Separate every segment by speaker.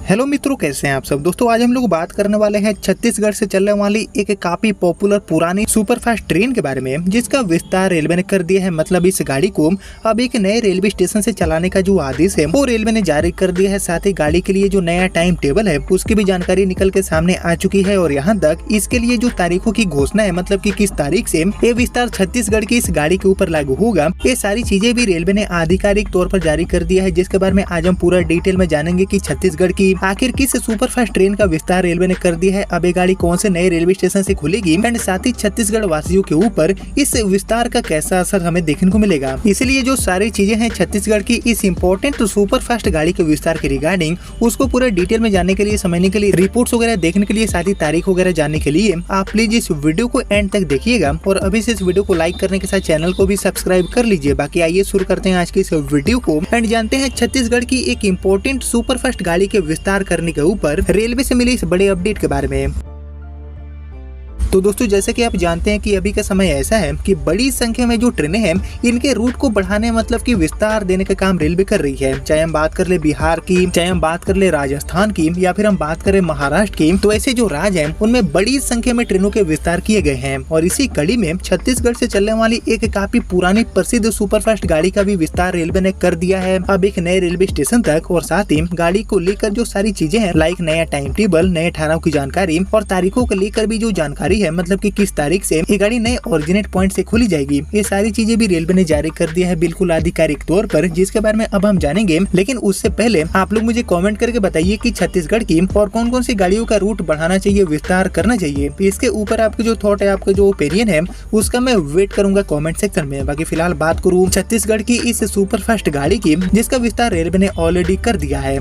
Speaker 1: Hello मित्रों, कैसे हैं आप सब। दोस्तों आज हम लोग बात करने वाले हैं छत्तीसगढ़ से चलने वाली एक काफी पॉपुलर पुरानी सुपरफास्ट ट्रेन के बारे में, जिसका विस्तार रेलवे ने कर दिया है। मतलब इस गाड़ी को अब एक नए रेलवे स्टेशन से चलाने का जो आदेश है वो रेलवे ने जारी कर दिया है। साथ ही गाड़ी के लिए जो नया टाइम टेबल है उसकी भी जानकारी निकल के सामने आ चुकी है और यहाँ तक इसके लिए जो तारीखों की घोषणा है, मतलब की किस तारीख से ये विस्तार छत्तीसगढ़ की इस गाड़ी के ऊपर लागू होगा, ये सारी चीजें भी रेलवे ने आधिकारिक तौर पर जारी कर दिया है। जिसके बारे में आज हम पूरा डिटेल में जानेंगे कि छत्तीसगढ़ की आखिर किस सुपरफास्ट ट्रेन का विस्तार रेलवे ने कर दिया है, अब ये गाड़ी कौन से नए रेलवे स्टेशन से खुलेगी एंड साथ ही छत्तीसगढ़ वासियों के ऊपर इस विस्तार का कैसा असर हमें देखने को मिलेगा। इसलिए जो सारी चीजें हैं छत्तीसगढ़ की इस इम्पोर्टेंट सुपरफास्ट गाड़ी के विस्तार के रिगार्डिंग, उसको पूरे डिटेल में जानने के लिए, समझने के लिए, रिपोर्ट्स वगैरह देखने के लिए, साथ ही तारीख वगैरह जानने के लिए आप प्लीज इस वीडियो को एंड तक देखिएगा और अभी से इस वीडियो को लाइक करने के साथ चैनल को भी सब्सक्राइब कर लीजिए। बाकी आइए शुरू करते हैं आज की इस वीडियो को एंड जानते हैं छत्तीसगढ़ की एक इम्पोर्टेंट सुपरफास्ट गाड़ी के विस्तार करने के ऊपर रेलवे से मिली इस बड़े अपडेट के बारे में। तो दोस्तों जैसे कि आप जानते हैं कि अभी का समय ऐसा है कि बड़ी संख्या में जो ट्रेनें हैं इनके रूट को बढ़ाने, मतलब कि विस्तार देने का काम रेलवे कर रही है। चाहे हम बात कर ले बिहार की, चाहे हम बात कर ले राजस्थान की, या फिर हम बात करें महाराष्ट्र की, तो ऐसे जो राज्य हैं उनमें बड़ी संख्या में ट्रेनों के विस्तार किए गए हैं। और इसी कड़ी में छत्तीसगढ़ से चलने वाली एक काफी पुरानी प्रसिद्ध सुपरफास्ट गाड़ी का भी विस्तार रेलवे ने कर दिया है अब एक नए रेलवे स्टेशन तक। और साथ ही गाड़ी को लेकर जो सारी चीजें हैं, लाइक नया टाइम टेबल, नए ठहराव की जानकारी और तारीखों को लेकर भी जो जानकारी है, मतलब कि किस तारीख से ये गाड़ी नए ओरिजिनेट पॉइंट से खुली जाएगी, ये सारी चीजें भी रेलवे ने जारी कर दिया है बिल्कुल आधिकारिक तौर पर, जिसके बारे में अब हम जानेंगे। लेकिन उससे पहले आप लोग मुझे कमेंट करके बताइए कि छत्तीसगढ़ की और कौन कौन सी गाड़ियों का रूट बढ़ाना चाहिए, विस्तार करना चाहिए। इसके ऊपर आपके जो थॉट है, आपका जो ओपिनियन है, उसका मैं वेट करूंगा कमेंट सेक्शन में। बाकी फिलहाल बात करूँ छत्तीसगढ़ की इस सुपरफास्ट गाड़ी की, जिसका विस्तार रेलवे ने ऑलरेडी कर दिया है।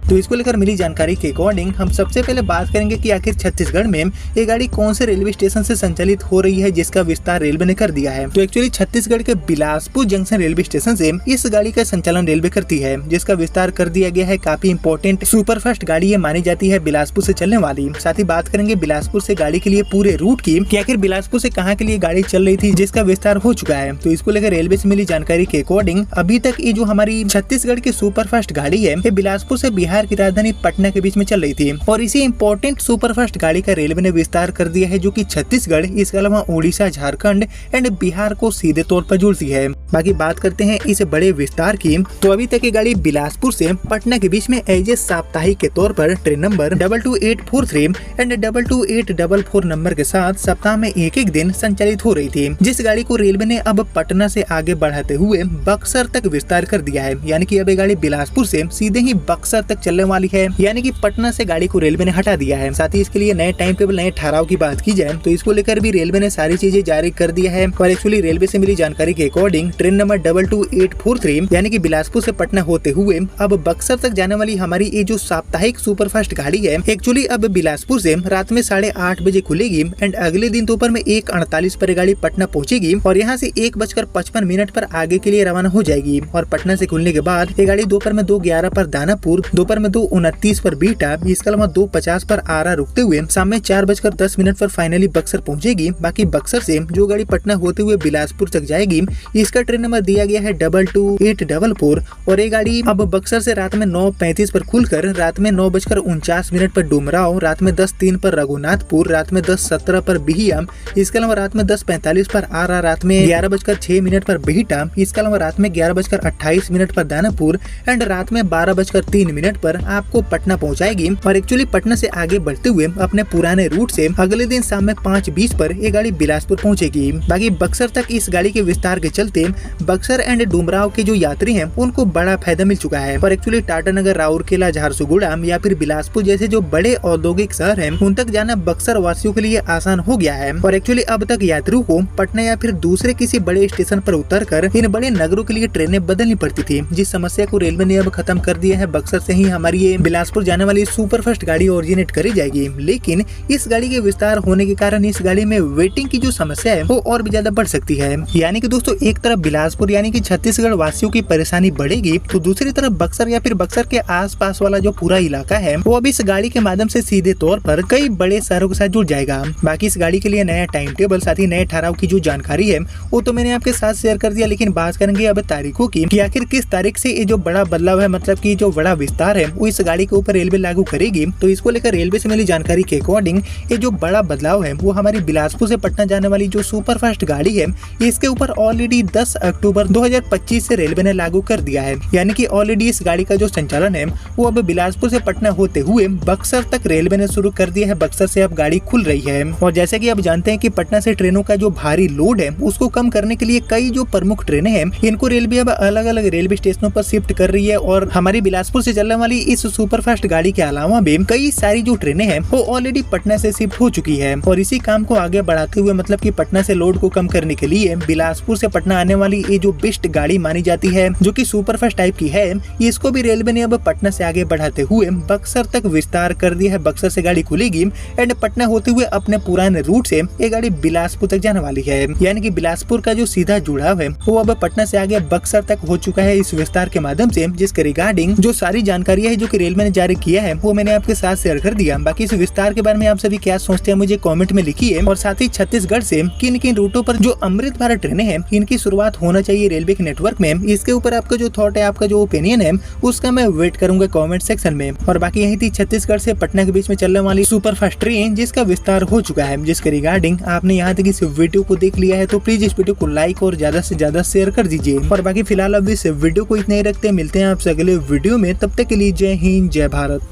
Speaker 1: तो इसको लेकर मिली जानकारी के अकॉर्डिंग हम सबसे पहले बात करेंगे कि आखिर छत्तीसगढ़ में ये गाड़ी कौन से रेलवे स्टेशन से संचालित हो रही है, जिसका विस्तार रेलवे ने कर दिया है। तो एक्चुअली छत्तीसगढ़ के बिलासपुर जंक्शन रेलवे स्टेशन से इस गाड़ी का संचालन रेलवे करती है, जिसका विस्तार कर दिया गया है। काफी इंपॉर्टेंट सुपरफास्ट गाड़ी ये मानी जाती है बिलासपुर से चलने वाली। साथ ही बात करेंगे बिलासपुर से गाड़ी के लिए पूरे रूट की, कि आखिर बिलासपुर से कहाँ के लिए गाड़ी चल रही थी, जिसका विस्तार हो चुका है। तो इसको लेकर रेलवे से मिली जानकारी के अकॉर्डिंग अभी तक ये जो हमारी छत्तीसगढ़ की सुपरफास्ट गाड़ी है, ये बिलासपुर से बिहार की राजधानी पटना के बीच में चल रही थी। और इसी इंपॉर्टेंट सुपरफास्ट गाड़ी का रेलवे ने विस्तार कर दिया है, जो कि छत्तीसगढ़, इसके अलावा उड़ीसा, झारखंड एंड बिहार को सीधे तौर पर जोड़ती है। बाकी बात करते हैं इस बड़े विस्तार की, तो अभी तक ये गाड़ी बिलासपुर से पटना के बीच में एज ए साप्ताहिक के तौर पर ट्रेन नंबर 22843 एंड 22844 नंबर के साथ सप्ताह में एक दिन संचालित हो रही थी, जिस गाड़ी को रेलवे ने अब पटना से आगे बढ़ाते हुए बक्सर तक विस्तार कर दिया है। यानी कि अब ये गाड़ी बिलासपुर से सीधे ही बक्सर तक चलने वाली है, यानी कि पटना से गाड़ी को रेलवे ने हटा दिया है। साथ ही इसके लिए नए टाइम टेबल, नए ठहराव की बात की जाए तो इसको लेकर भी रेलवे ने सारी चीजें जारी कर दिया है। और एक्चुअली रेलवे से मिली जानकारी के अकॉर्डिंग ट्रेन नंबर 22843 यानी कि बिलासपुर से पटना होते हुए अब बक्सर तक जाने वाली हमारी ये जो साप्ताहिक सुपरफास्ट गाड़ी है, एक्चुअली अब बिलासपुर से रात में 8:30 बजे खुलेगी एंड अगले दिन दोपहर में 1:48 पर गाड़ी पटना पहुंचेगी और यहाँ से 1:55 पर आगे के लिए रवाना हो जाएगी। और पटना से खुलने के बाद ये गाड़ी दोपहर में 2:11 पर दानापुर, दोपहर में 2:29 पर बीटा, इसके अलावा 2:50 पर आरा रुकते हुए शाम में 4:10 पर फाइनली बक्सर पहुंचेगी। बाकी बक्सर से जो गाड़ी पटना होते हुए बिलासपुर तक जाएगी, इसका ट्रेन नंबर दिया गया है 22844 और ये गाड़ी अब बक्सर से रात में 9:35 पर खुलकर रात में 9:49 पर डुमराव, रात में 10:03 पर रघुनाथपुर, रात में 10:17 पर बिहिया, इसके अलावा रात में 10:45 पर आरा, रात में 11:06 पर बिहिटा, इसके अलावा रात में 11:28 पर दानापुर एंड रात में 12:03 पर आपको पटना पहुंचाएगी। और एक्चुअली पटना से आगे बढ़ते हुए अपने पुराने रूट से अगले दिन शाम में 5:20 पर ये गाड़ी बिलासपुर पहुंचेगी। बाकी बक्सर तक इस गाड़ी के विस्तार के चलते बक्सर एंड डुमराव के जो यात्री हैं उनको बड़ा फायदा मिल चुका है। और एक्चुअली टाटानगर, राउरकेला, झारसुगुड़ा या फिर बिलासपुर जैसे जो बड़े औद्योगिक शहर हैं उन तक जाना बक्सर वासियों के लिए आसान हो गया है। और एक्चुअली अब तक यात्रियों को पटना या फिर दूसरे किसी बड़े स्टेशन पर उतरकर इन बड़े नगरों के लिए ट्रेनें बदलनी पड़ती थी, जिस समस्या को रेलवे ने अब खत्म कर दिया है। बक्सर से ही हमारी ये बिलासपुर जाने वाली सुपरफास्ट गाड़ी ओरिजिनेट करी जाएगी। लेकिन इस गाड़ी के विस्तार होने के कारण इस गाड़ी में वेटिंग की जो समस्या है वो और भी ज्यादा बढ़ सकती है। यानी कि दोस्तों एक तरफ बिलासपुर यानी कि छत्तीसगढ़ वासियों की परेशानी बढ़ेगी, तो दूसरी तरफ बक्सर या फिर बक्सर के आसपास वाला जो पूरा इलाका है वो अब इस गाड़ी के माध्यम से सीधे तौर पर कई बड़े शहरों के साथ जुड़ जाएगा। बाकी इस गाड़ी के लिए नया टाइम टेबल साथ ही नए ठहराव की जो जानकारी है वो तो मैंने आपके साथ शेयर कर दिया, लेकिन बात करेंगे अब तारीखों की कि आखिर किस तारीख से ये जो बड़ा बदलाव है, मतलब कि जो बड़ा विस्तार है वो इस गाड़ी के ऊपर रेलवे लागू करेगी। तो इसको लेकर रेलवे से मिली जानकारी के अकॉर्डिंग ये जो बड़ा बदलाव है वो हमारी बिलासपुर से पटना जाने वाली जो सुपरफास्ट गाड़ी है इसके ऊपर ऑलरेडी 10 अक्टूबर 2025 से रेलवे ने लागू कर दिया है। यानी कि ऑलरेडी इस गाड़ी का जो संचालन है वो अब बिलासपुर से पटना होते हुए बक्सर तक रेलवे ने शुरू कर दिया है। बक्सर से अब गाड़ी खुल रही है और जैसे कि आप जानते हैं कि पटना से ट्रेनों का जो भारी लोड है उसको कम करने के लिए कई जो प्रमुख ट्रेनें हैं इनको रेलवे अब अलग अलग रेलवे स्टेशनों पर शिफ्ट कर रही है। और हमारी बिलासपुर से चलने वाली इस सुपरफास्ट गाड़ी के अलावा भी कई सारी जो ट्रेनें हैं वो ऑलरेडी पटना से शिफ्ट हो चुकी है। और इसी काम को आगे बढ़ाते हुए मतलब कि पटना से लोड को कम करने के लिए बिलासपुर से पटना आने वाली ये जो बेस्ट गाड़ी मानी जाती है जो कि सुपरफास्ट टाइप की है, इसको भी रेलवे ने अब पटना से आगे बढ़ाते हुए बक्सर तक विस्तार कर दिया है। बक्सर से गाड़ी खुलेगी एंड पटना होते हुए अपने पुराने रूट से ये गाड़ी बिलासपुर तक जाने वाली है। यानी कि बिलासपुर का जो सीधा जुड़ाव है वो अब पटना से आगे बक्सर तक हो चुका है इस विस्तार के माध्यम से, जिसके रिगार्डिंग जो सारी जानकारी है जो कि रेलवे ने जारी किया है वो मैंने आपके साथ शेयर कर दिया। बाकी इस विस्तार के बारे में आप सभी क्या सोचते हैं मुझे कमेंट में लिखिए। और साथ ही छत्तीसगढ़ से किन किन रूटों पर जो अमृत भारत ट्रेनें हैं इनकी शुरुआत होना चाहिए रेलवे के नेटवर्क में, इसके ऊपर आपका जो थॉट है, आपका जो ओपिनियन है उसका मैं वेट करूंगा कमेंट सेक्शन में। और बाकी यही थी छत्तीसगढ़ से पटना के बीच में चलने वाली सुपरफास्ट ट्रेन जिसका विस्तार हो चुका है, जिसके रिगार्डिंग आपने यहाँ तक इस वीडियो को देख लिया है तो प्लीज इस वीडियो को लाइक और ज्यादा से ज्यादा शेयर कर दीजिए। और बाकी फिलहाल अब इस वीडियो को इतना ही रखते हैं, मिलते हैं आपसे अगले वीडियो में, तब तक के लिए जय हिंद जय भारत।